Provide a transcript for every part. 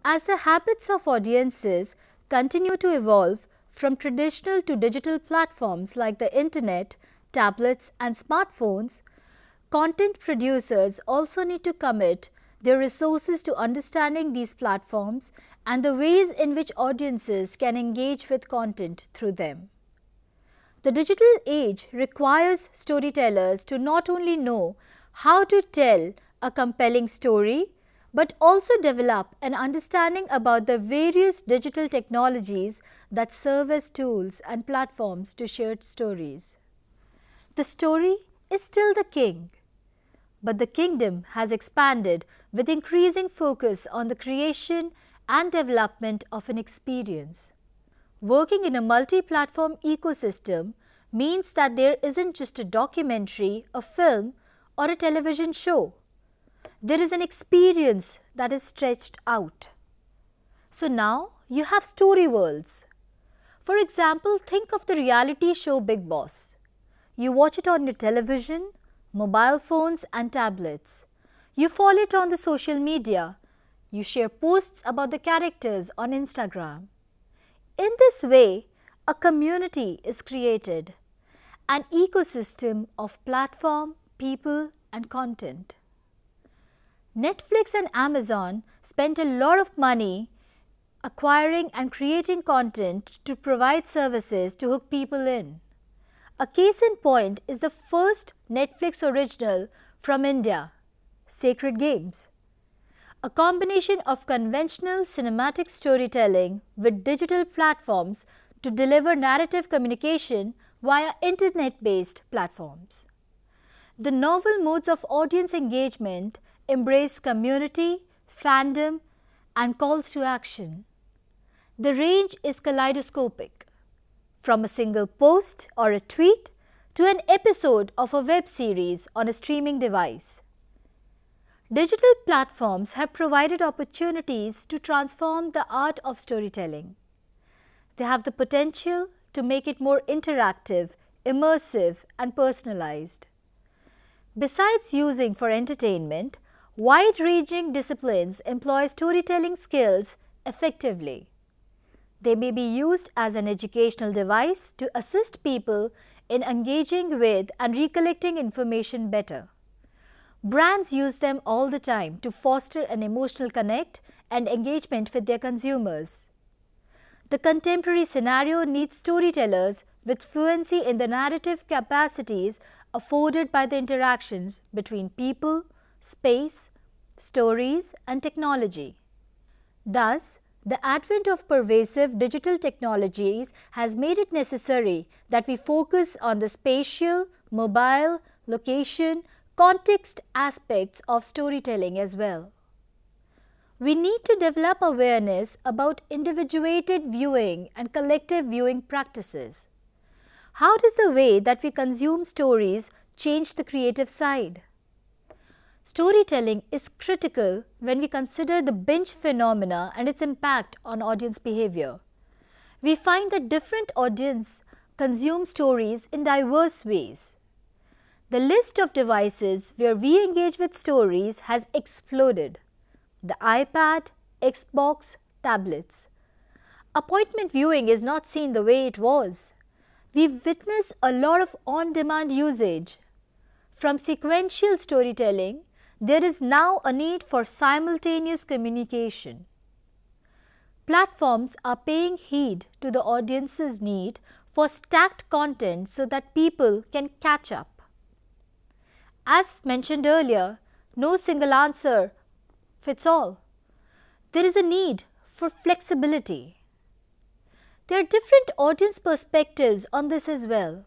As the habits of audiences continue to evolve from traditional to digital platforms like the internet, tablets, and smartphones, content producers also need to commit their resources to understanding these platforms and the ways in which audiences can engage with content through them. The digital age requires storytellers to not only know how to tell a compelling story, but also develop an understanding about the various digital technologies that serve as tools and platforms to share stories. The story is still the king, but the kingdom has expanded with increasing focus on the creation and development of an experience. Working in a multi-platform ecosystem means that there isn't just a documentary, a film, or a television show. There is an experience that is stretched out. So now you have story worlds. For example, think of the reality show Big Boss. You watch it on your television, mobile phones and tablets. You follow it on the social media. You share posts about the characters on Instagram. In this way, a community is created, an ecosystem of platform, people, and content. Netflix and Amazon spent a lot of money acquiring and creating content to provide services to hook people in. A case in point is the first Netflix original from India, Sacred Games. A combination of conventional cinematic storytelling with digital platforms to deliver narrative communication via internet-based platforms. The novel modes of audience engagement embrace community, fandom, and calls to action. The range is kaleidoscopic, from a single post or a tweet to an episode of a web series on a streaming device. Digital platforms have provided opportunities to transform the art of storytelling. They have the potential to make it more interactive, immersive, and personalized. Besides using for entertainment, wide-ranging disciplines employ storytelling skills effectively. They may be used as an educational device to assist people in engaging with and recollecting information better. Brands use them all the time to foster an emotional connect and engagement with their consumers. The contemporary scenario needs storytellers with fluency in the narrative capacities afforded by the interactions between people, space, stories, and technology. Thus, the advent of pervasive digital technologies has made it necessary that we focus on the spatial, mobile, location, context aspects of storytelling as well. We need to develop awareness about individuated viewing and collective viewing practices. How does the way that we consume stories change the creative side? Storytelling is critical when we consider the binge phenomena and its impact on audience behavior. We find that different audiences consume stories in diverse ways. The list of devices where we engage with stories has exploded. The iPad, Xbox, tablets. Appointment viewing is not seen the way it was. We witness a lot of on-demand usage. From sequential storytelling, there is now a need for simultaneous communication. Platforms are paying heed to the audience's need for stacked content so that people can catch up. As mentioned earlier, no single answer fits all. There is a need for flexibility. There are different audience perspectives on this as well.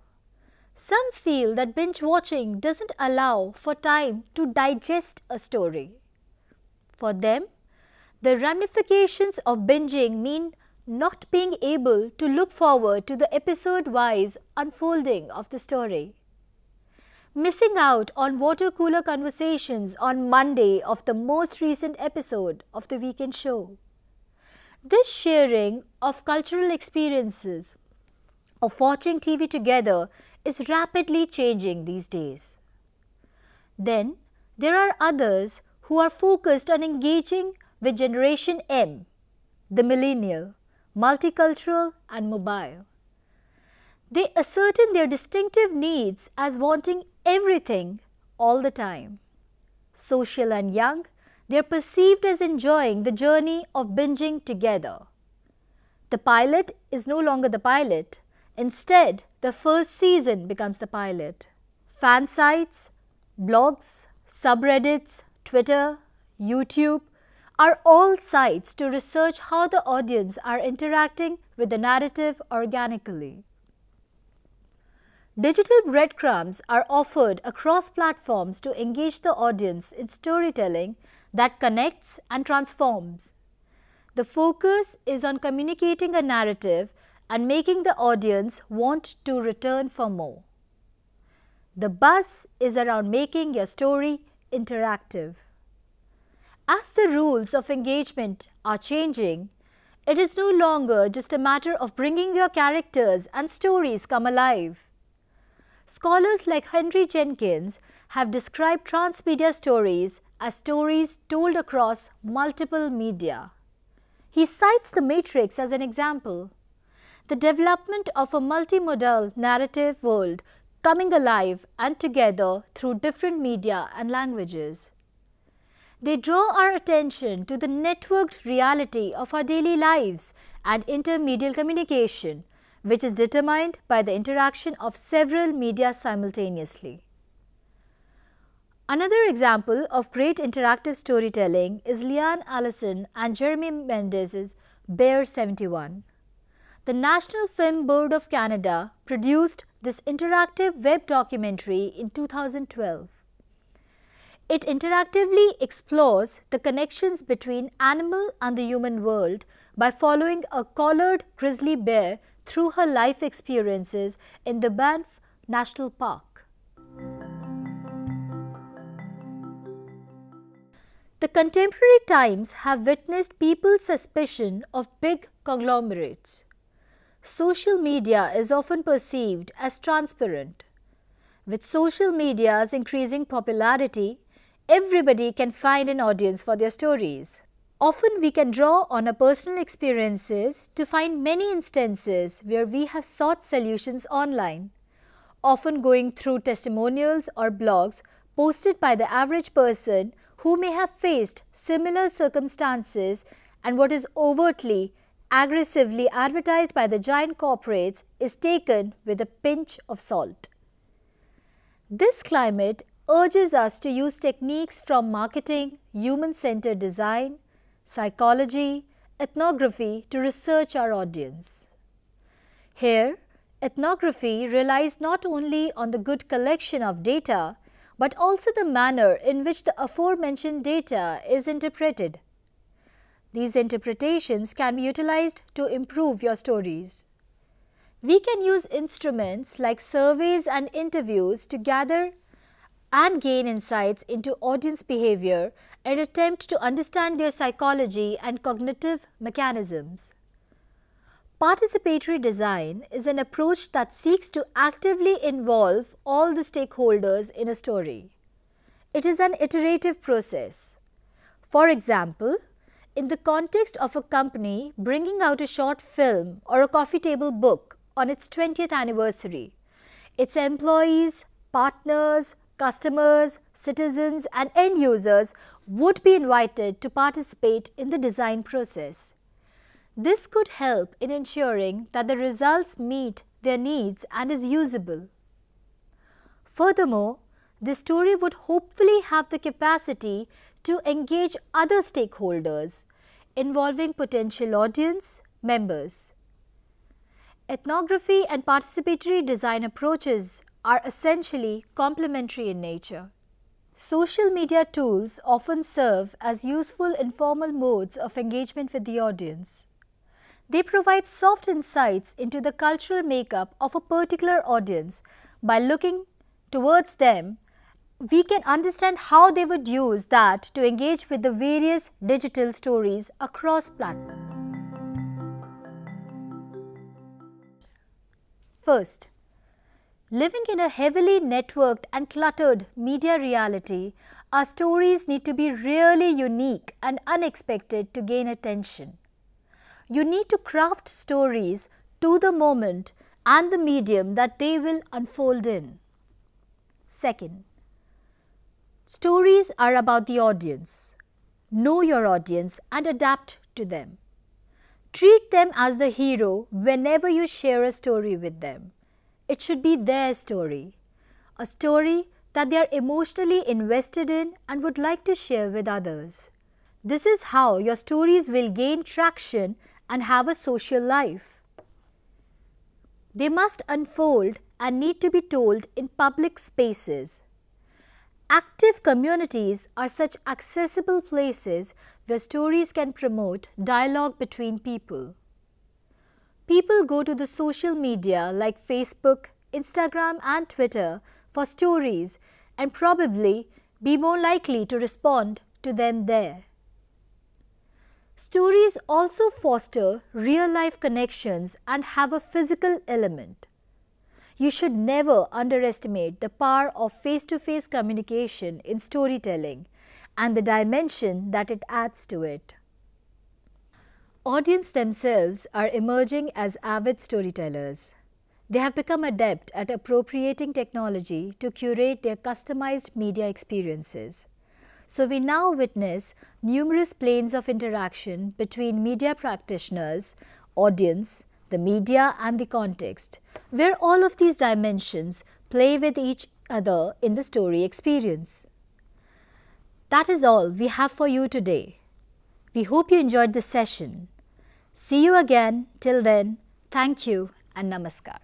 Some feel that binge watching doesn't allow for time to digest a story. For them, the ramifications of binging mean not being able to look forward to the episode-wise unfolding of the story. Missing out on water cooler conversations on Monday of the most recent episode of the weekend show. This sharing of cultural experiences of watching TV together is rapidly changing these days. Then there are others who are focused on engaging with Generation M, the millennial, multicultural and mobile. They ascertain their distinctive needs as wanting everything all the time. Social and young, they are perceived as enjoying the journey of binging together. The pilot is no longer the pilot. Instead, the first season becomes the pilot. Fan sites, blogs, subreddits, Twitter, YouTube are all sites to research how the audience are interacting with the narrative organically. Digital breadcrumbs are offered across platforms to engage the audience in storytelling that connects and transforms. The focus is on communicating a narrative and making the audience want to return for more. The buzz is around making your story interactive. As the rules of engagement are changing, it is no longer just a matter of bringing your characters and stories come alive. Scholars like Henry Jenkins have described transmedia stories as stories told across multiple media. He cites The Matrix as an example. The development of a multimodal narrative world coming alive and together through different media and languages. They draw our attention to the networked reality of our daily lives and intermedial communication, which is determined by the interaction of several media simultaneously. Another example of great interactive storytelling is Liane Allison and Jeremy Mendes's Bear 71. The National Film Board of Canada produced this interactive web documentary in 2012. It interactively explores the connections between animal and the human world by following a collared grizzly bear through her life experiences in the Banff National Park. The contemporary times have witnessed people's suspicion of big conglomerates. Social media is often perceived as transparent. With social media's increasing popularity, everybody can find an audience for their stories. Often we can draw on our personal experiences to find many instances where we have sought solutions online, often going through testimonials or blogs posted by the average person who may have faced similar circumstances, and what is overtly, aggressively advertised by the giant corporates is taken with a pinch of salt. This climate urges us to use techniques from marketing, human-centered design, psychology, ethnography to research our audience. Here, ethnography relies not only on the good collection of data, but also the manner in which the aforementioned data is interpreted. These interpretations can be utilized to improve your stories. We can use instruments like surveys and interviews to gather and gain insights into audience behavior and attempt to understand their psychology and cognitive mechanisms. Participatory design is an approach that seeks to actively involve all the stakeholders in a story. It is an iterative process. For example, in the context of a company bringing out a short film or a coffee table book on its 20th anniversary, its employees, partners, customers, citizens and end users would be invited to participate in the design process. This could help in ensuring that the results meet their needs and is usable. Furthermore, the story would hopefully have the capacity to engage other stakeholders, involving potential audience members. Ethnography and participatory design approaches are essentially complementary in nature. Social media tools often serve as useful informal modes of engagement with the audience. They provide soft insights into the cultural makeup of a particular audience. By looking towards them, we can understand how they would use that to engage with the various digital stories across platforms. First, living in a heavily networked and cluttered media reality, Our stories need to be really unique and unexpected to gain attention. You need to craft stories to the moment and the medium that they will unfold in. Second, stories are about the audience. Know your audience and adapt to them. Treat them as the hero whenever you share a story with them. It should be their story, a story that they are emotionally invested in and would like to share with others. This is how your stories will gain traction and have a social life. They must unfold and need to be told in public spaces. Active communities are such accessible places where stories can promote dialogue between people. People go to the social media like Facebook, Instagram and Twitter for stories and probably be more likely to respond to them there. Stories also foster real-life connections and have a physical element. You should never underestimate the power of face-to-face communication in storytelling and the dimension that it adds to it. Audiences themselves are emerging as avid storytellers. They have become adept at appropriating technology to curate their customized media experiences. So we now witness numerous planes of interaction between media practitioners, audience, the media and the context, where all of these dimensions play with each other in the story experience. That is all we have for you today. We hope you enjoyed this session. See you again. Till then, thank you and namaskar.